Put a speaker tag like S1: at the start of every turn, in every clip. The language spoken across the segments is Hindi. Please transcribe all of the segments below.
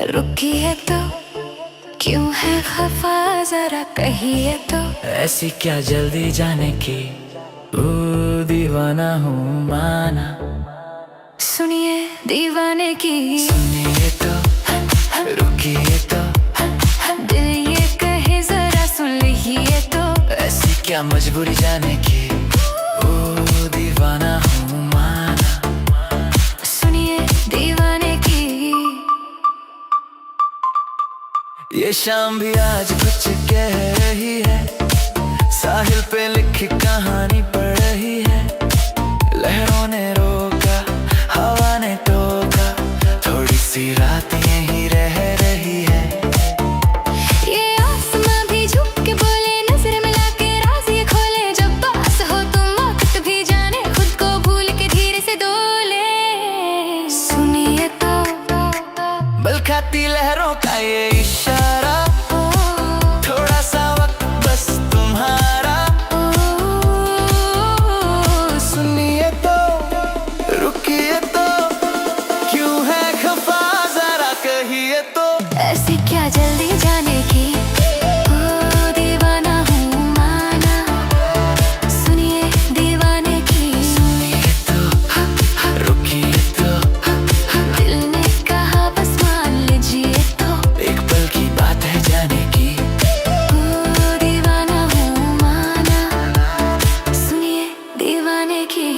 S1: रुकिए तो क्यों है खफा, जरा कहिए तो।
S2: ऐसी क्या जल्दी जाने की, ओ दीवाना हूँ माना।
S1: सुनिए दीवाने की,
S2: सुनिए तो रुकिए तो,
S1: दिल ये कहे जरा सुन लीजिए तो।
S2: ऐसी क्या मजबूरी जाने की, ओ दीवाना हूँ माना।
S1: सुनिए दीवाने की।
S2: ये शाम भी आज कुछ कह रही है, साहिल पे लिखी कहानी पढ़ रही है। लहरों ने रोका, हवा ने टोका, थोड़ी सी रात यहीं रह रही है।
S1: ये आसमां भी झुक के बोले, नजर मिला के राज ये खोले। जब पास हो तुम वक्त भी जाने, खुद को भूल के धीरे से डोले। सुनिए तो
S2: बल खाती लहरों का ये इशारा, थोड़ा सा वक्त बस तुम्हारा। सुनिए तो रुकिए तो, क्यों है खफा जरा कहिए तो।
S1: ऐसी क्या जल्दी जाने की, ओ दीवाना हूँ माना। सुनिए दीवाने की,
S2: सुनिए तो रुकिए तो,
S1: दिल ने कहा बस मान लीजिए तो।
S2: एक पल की बात है जाने की,
S1: ओ दीवाना हूँ माना। सुनिए दीवाने की।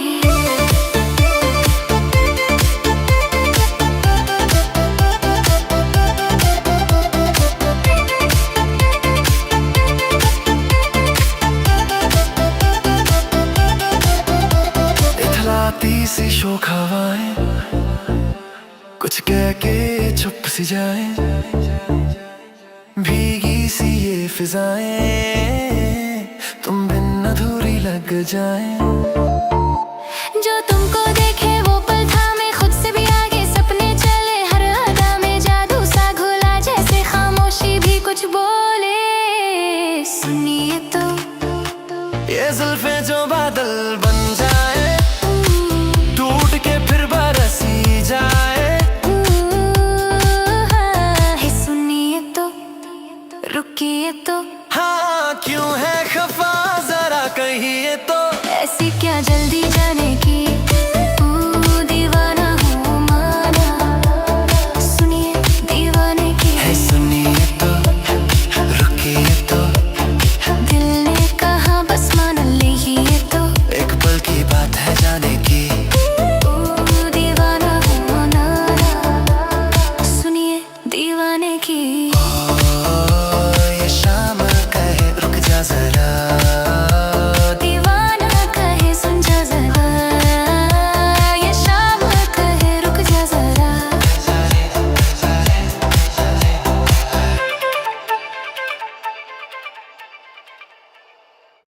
S2: इथलाती सी शोक हवाएं, कुछ कह के छुप सी जाए। भीगी सी ये फिजाएं, तुम बिन अधूरी लग जाए।
S1: जो तुमको देखे वो पल थामे, खुद से भी आगे सपने चले। हर अदा में जादू सा घुला, जैसे खामोशी भी कुछ बोले। सुनिए तो
S2: ये जुल्फें जो बादल बन जाए, टूट के फिर बरसी जाए।
S1: है सुनिए तो रुकिए तो,
S2: हाँ क्यों है खफा जरा कहिए तो।
S1: ऐसी क्या जल्दी जाने की, ओ दीवाना हूँ माना। सुनिए दीवाने की,
S2: है सुनिए तो रुकिए तो,
S1: दिल ने कहा बस मान लीजिए तो।
S2: एक पल की बात है जाने की,
S1: ओ दीवाना हूँ माना। सुनिए दीवाने की।
S2: ओ ये शाम कहे रुक जा जरा।